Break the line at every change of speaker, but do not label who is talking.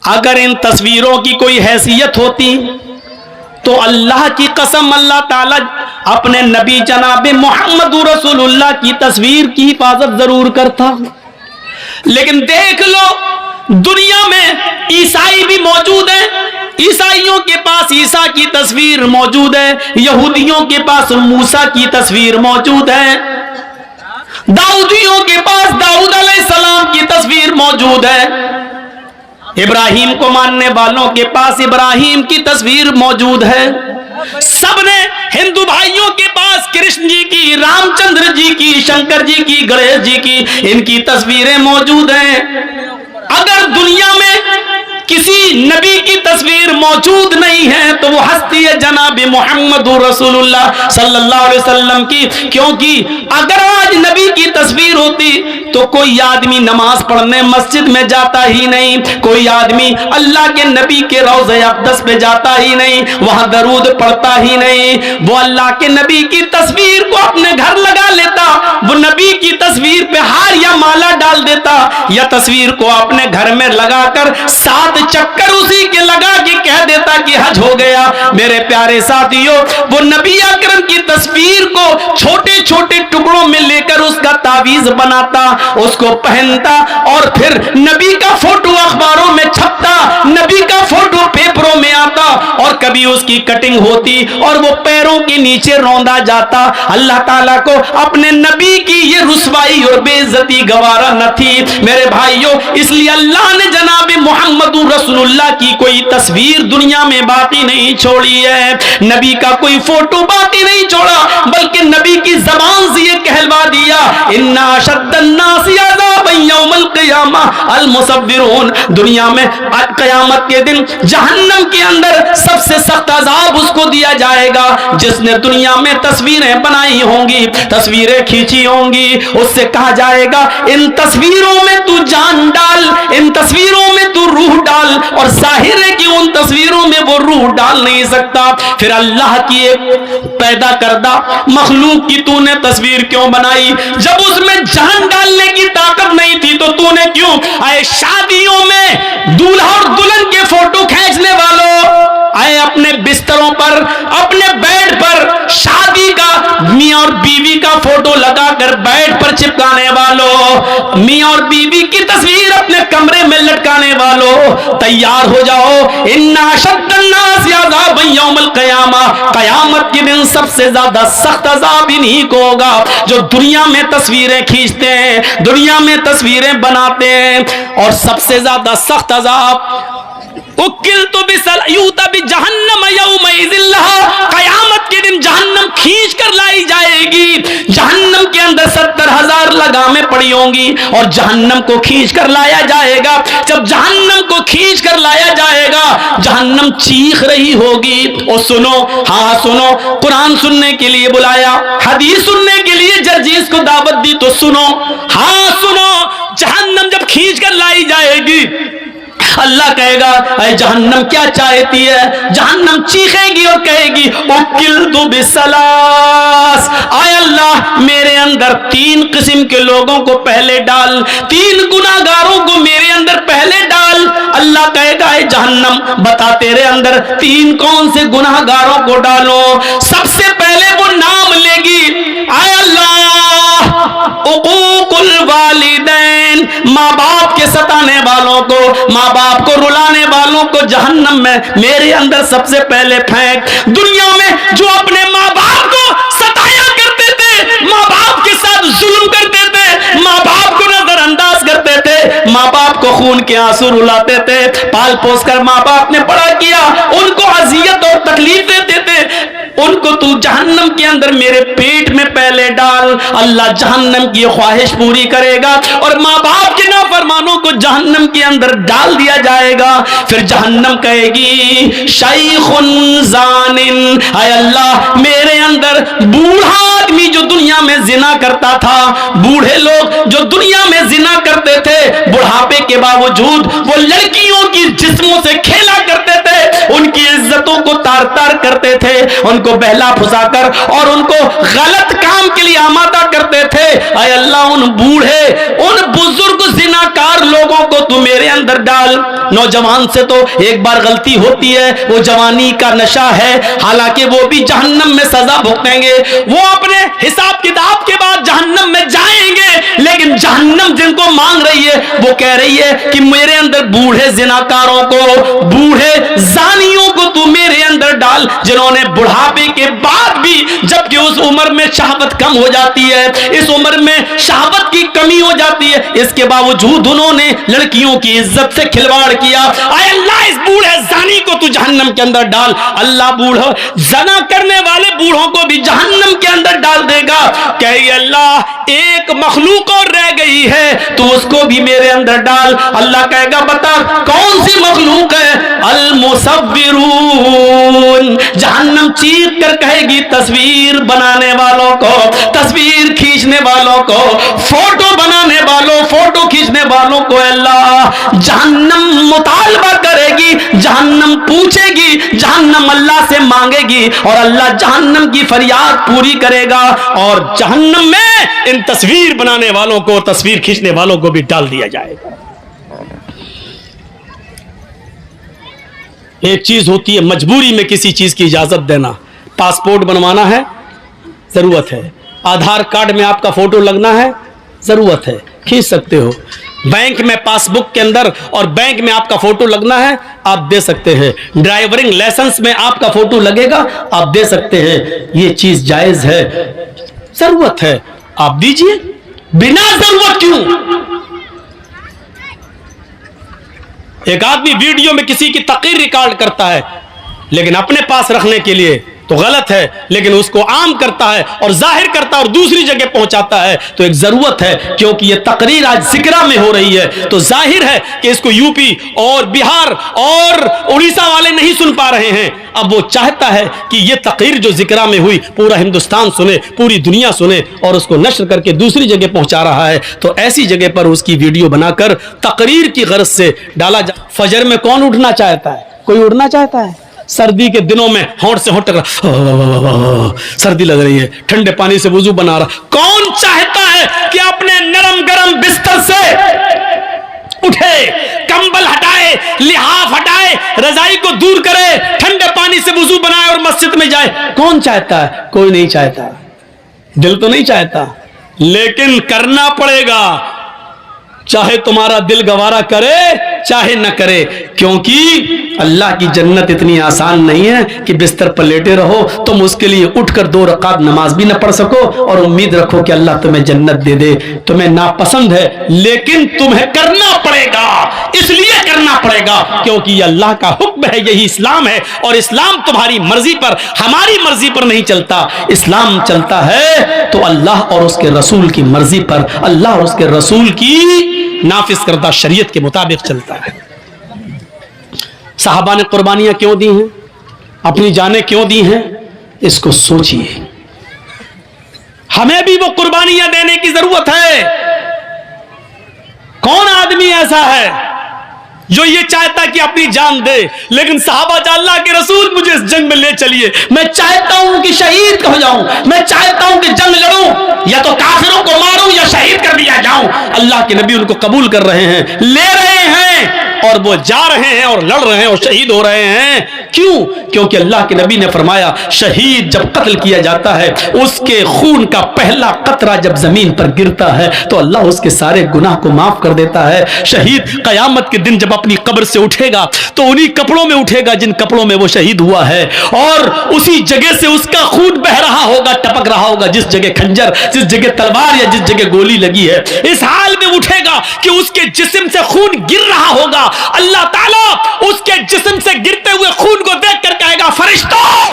اگر ان تصویروں کی کوئی حیثیت ہوتی تو اللہ کی قسم اللہ تعالیٰ اپنے نبی جناب محمد رسول اللہ کی تصویر کی حفاظت ضرور کرتا. لیکن دیکھ لو دنیا میں عیسائی بھی موجود ہیں، عیسائیوں کے پاس عیسیٰ کی تصویر موجود ہے، یہودیوں کے پاس موسیٰ کی تصویر موجود ہے، داؤدیوں کے پاس داؤد علیہ السلام کی تصویر موجود ہے، ابراہیم کو ماننے والوں کے پاس ابراہیم کی تصویر موجود ہے. سب نے ہندو بھائیوں کے پاس کرشن جی کی، رام چندر جی کی، شنکر جی کی، گنیش جی کی، ان کی تصویریں موجود ہیں. اگر دنیا میں کسی نبی کی تصویر موجود نہیں ہے تو وہ ہستی ہے جناب محمد رسول اللہ صلی اللہ علیہ وسلم کی. کیونکہ اگر آج نبی کی تصویر ہوتی تو کوئی آدمی نماز پڑھنے مسجد میں جاتا ہی نہیں، کوئی آدمی اللہ کے نبی کے روضہ اقدس پہ جاتا ہی نہیں، وہاں درود پڑھتا ہی نہیں. وہ اللہ کے نبی کی تصویر کو اپنے گھر لگا لیتا، وہ نبی کی تصویر پہ ہار یا مالا ڈال دیتا، یا تصویر کو اپنے گھر میں لگا کر 7 چکر اسی کے لگا کے کہہ دیتا کہ حج ہو گیا. میرے پیارے ساتھیوں، وہ نبی اکرم کی تصویر کو چھوٹے چھوٹے ٹکڑوں میں لے کر اس کا تعویذ بناتا، اس کو پہنتا، اور پھر نبی کا فوٹو اخباروں میں چھپتا، نبی کا فوٹو پیپروں میں آتا، اور کبھی اس کی کٹنگ ہوتی اور وہ پیروں کے نیچے روندا جاتا. اللہ تعالیٰ کو اپنے نبی کی یہ رسوائی اور بے عزتی گوارا نہ تھی. میرے بھائیوں، اس لیے اللہ نے جناب محمد رسول اللہ کی کوئی تصویر دنیا میں باقی نہیں چھوڑی ہے، نبی کا کوئی فوٹو باقی نہیں چھوڑا، بلکہ نبی کی زبان سے یہ کہلوا دیا، ان اشد الناس عذابا یوم القیامہ المصورون. دنیا میں قیامت کے دن جہنم کے اندر سب سے سخت عذاب اس کو دیا جائے گا جس نے دنیا میں تصویریں بنائی ہوں گی، تصویریں کھینچی ہوں گی. اس سے کہا جائے گا ان تصویروں میں تو جان ڈال، ان تصویروں میں تو روح ڈال، اور ظاہر ہے کہ ان تصویروں میں وہ روح ڈال نہیں سکتا. پھر اللہ کی ایک پیدا کردہ مخلوق کی تو نے تصویر کیوں بنائی؟ جب اس میں جان ڈالنے کی طاقت نہیں تھی تو نے کیوں؟ اے شادیوں میں دولہا اور دلہن کے فوٹو کھینچنے والوں، اے اپنے بستروں پر، اپنے بیڈ پر شادی کا میاں اور بیوی کا فوٹو لگا کر بیڈ پر چپکانے والوں، میاں اور بیوی کی تصویر اپنے کمرے میں لٹکانے والوں، تیار ہو جاؤ. ان اشد الناس عذابا یوم القیامہ، قیامت کے دن سب سے زیادہ سخت عذاب انہی کو ہوگا جو دنیا میں تصویریں کھینچتے ہیں، دنیا میں تصویریں بناتے ہیں. اور سب سے زیادہ سخت عذاب اکلت بسلیوت بجہنم یومئذ لہا، قیامت کے دن جہنم کھینچ کر لائی جائے گی. جہنم کے اندر 70,000 لگامیں پڑی ہوں گی اور جہنم کو کھینچ کر لایا جائے گا. جب جہنم کو کھینچ کر لایا جائے گا جہنم چیخ رہی ہوگی. اور سنو، ہاں سنو، قرآن سننے کے لیے بلایا، حدیث سننے کے لیے جرجیز کو دعوت دی، تو سنو، ہاں سنو. جہنم جب کھینچ کر لائی جائے گی اللہ کہے گا اے جہنم کیا چاہتی ہے؟ جہنم چیخے گی اور کہے گی اکلت بسلاس، اے اللہ میرے اندر 3 قسم کے لوگوں کو پہلے ڈال، 3 گناہگاروں کو میرے اندر پہلے ڈال. اللہ کہے گا اے جہنم بتا تیرے اندر 3 کون سے گناہگاروں کو ڈالو؟ سب سے پہلے وہ نام لے گی، اے اللہ عقوق الوالدین، ماں باپ کے ستانے والوں کو، ماں باپ کو رلانے والوں کو جہنم میں میرے اندر سب سے پہلے پھینک. دنیا میں جو اپنے ماں باپ کو ستایا کرتے تھے، ماں باپ کے ساتھ ظلم کرتے تھے، ماں باپ کو نظر انداز کرتے تھے، ماں باپ کو خون کے آنسو رلاتے تھے، پال پوس کر ماں باپ نے بڑا کیا، ان کو اذیت اور تکلیف دیتے تھے، ان کو تو جہنم کے اندر میرے پیٹ میں پہلے ڈال. اللہ جہنم کی خواہش پوری کرے گا اور ماں باپ کے نافرمانوں کو جہنم کے اندر ڈال دیا جائے گا. پھر جہنم کہے گی شیخ زان، اے اللہ میرے اندر بوڑھا آدمی جو دنیا میں زنا کرتا تھا، بوڑھے لوگ جو دنیا میں زنا کرتے تھے، بڑھاپے کے باوجود وہ لڑکیوں کی جسموں سے کھیلا کرتے تھے، ان کی عزت इज्जतों को तार तार करते थे, उनको बहला फुसा कर और उनको गलत काम के लिए आमादा करते थे। ऐ अल्लाह, उन बूढ़े, उन बुजुर्ग जिनाकार लोगों को तू मेरे अंदर डाल। नौजवान से तो एक बार गलती होती है, वो जवानी का नशा है, हालांकि वो भी जहन्नम में सजा भुगतेंगे, वो अपने हिसाब किताब के बाद जहन्नम में जाएंगे, लेकिन जहन्नम जिनको मांग रही है वो कह रही है कि मेरे अंदर बूढ़े जिनाकारों को, बूढ़े जानियों को तू मेरे अंदर डाल, जिन्होंने बुढ़ापे के बाद भी, जबकि उस उम्र में शहावत कम हो जाती है, इस उम्र में शहावत की कमी हो जाती है, इसके बावजूद उन्होंने लड़कियों की इज्जत से खिलवाड़ किया। आए अल्लाह, इस बूढ़े जानी को तू जहन्नम के अंदर डाल। अल्लाह बूढ़ा जना करने वाले बूढ़ों को भी जहन्नम के अंदर डाल देगा। कहे अल्लाह, एक मखलूक और रह गई है, तो उसको भी मेरे अंदर डाल। अल्लाह कहेगा, बता कौन सी मखलूक है? अल मुसव्विरून। जहन्नम चीख कर कहेगी, तस्वीर बनाने वालों को, तस्वीर खींचने वालों को, फोटो बनाने वालों, फोटो खींचने वालों को अल्लाह जहन्नम मुतालबा करेगी, जहन्नम पूछेगी, जहन्नम अल्लाह से मांगेगी और अल्लाह जहन्नम की फरियाद पूरी करेगा और जहन्नम में इन तस्वीर बनाने वालों को, तस्वीर खींचने वालों को भी डाल दिया जाएगा। एक चीज होती है मजबूरी में किसी चीज की इजाजत देना। पासपोर्ट बनवाना है, जरूरत है। आधार कार्ड में आपका फोटो लगना है, जरूरत है, खींच सकते हो। बैंक में पासबुक के अंदर और बैंक में आपका फोटो लगना है, आप दे सकते हैं। ड्राइविंग लाइसेंस में आपका फोटो लगेगा, आप दे सकते हैं। ये चीज जायज है, जरूरत है, आप दीजिए। बिना जरूरत क्यों? एक आदमी वीडियो में किसी की तकरीर रिकॉर्ड करता है, लेकिन अपने पास रखने के लिए तो गलत है, लेकिन उसको आम करता है और जाहिर करता है और दूसरी जगह पहुंचाता है, तो एक जरूरत है। क्योंकि ये तकरीर आज जिक्रा में हो रही है, तो जाहिर है कि इसको यूपी और बिहार और उड़ीसा वाले नहीं सुन पा रहे हैं। अब वो चाहता है कि ये तकरीर जो जिक्रा में हुई पूरा हिंदुस्तान सुने, पूरी दुनिया सुने, और उसको नश्र करके दूसरी जगह पहुंचा रहा है। तो ऐसी जगह पर उसकी वीडियो बनाकर तकरीर की गरज से डाला जा। फजर में कौन उठना चाहता है? कोई उठना चाहता है? सर्दी के दिनों में होंठ से होंठ टकरा, सर्दी लग रही है, ठंडे पानी से वुजू बना रहा। कौन चाहता है कि अपने नरम गरम बिस्तर से उठे, कंबल हटाए, लिहाफ हटाए, रजाई को दूर करे, ठंडे पानी से वुजू बनाए और मस्जिद में जाए? कौन चाहता है? कोई नहीं चाहता, दिल तो नहीं चाहता, लेकिन करना पड़ेगा, चाहे तुम्हारा दिल गवारा करे चाहे न करे। क्योंकि अल्लाह की जन्नत इतनी आसान नहीं है कि बिस्तर पर लेटे रहो, तुम उसके लिए उठकर 2 रकात नमाज भी न पढ़ सको और उम्मीद रखो कि अल्लाह तुम्हें जन्नत दे दे। तुम्हें नापसंद है, लेकिन तुम्हें करना पड़ेगा। इसलिए करना पड़ेगा क्योंकि ये अल्लाह का हुक्म है, यही इस्लाम है। और इस्लाम तुम्हारी मर्जी पर, हमारी मर्जी पर नहीं चलता। इस्लाम चलता है तो अल्लाह और उसके रसूल की मर्जी पर, अल्लाह और उसके रसूल की नाफिज करदा शरीयत के मुताबिक चलता है। साहबा ने कुर्बानियां क्यों दी हैं, अपनी जानें क्यों दी हैं, इसको सोचिए। हमें भी वो कुर्बानियां देने की जरूरत है। कौन आदमी ऐसा है जो ये चाहता कि अपनी जान दे, लेकिन साहबा अल्लाह के रसूल मुझे इस जंग में ले चलिए, मैं चाहता हूं कि शहीद हो जाऊं, मैं चाहता हूं कि जंग लड़ूं, या तो काफिरों को मारूं या शहीद कर दिया जाऊं। अल्लाह के नबी उनको कबूल कर रहे हैं, ले रहे हैं, और वो जा रहे हैं और लड़ रहे हैं और शहीद हो रहे हैं। क्यों? क्योंकि अल्लाह के नबी ने फरमाया, शहीद जब कत्ल किया जाता है, उसके खून का पहला कतरा जब जमीन पर गिरता है तो अल्लाह उसके सारे गुनाह को माफ कर देता है। शहीद कयामत के दिन जब अपनी कब्र से उठेगा तो उन्हीं कपड़ों में उठेगा जिन कपड़ों में वो शहीद हुआ है, और उसी जगह से उसका खून बह रहा होगा, टपक रहा होगा, जिस जगह खंजर, जिस जगह तलवार या जिस जगह गोली लगी है। इस हाल में उठेगा कि उसके जिस्म से खून गिर रहा होगा। अल्लाह ताला उसके जिस्म से गिरते हुए खून को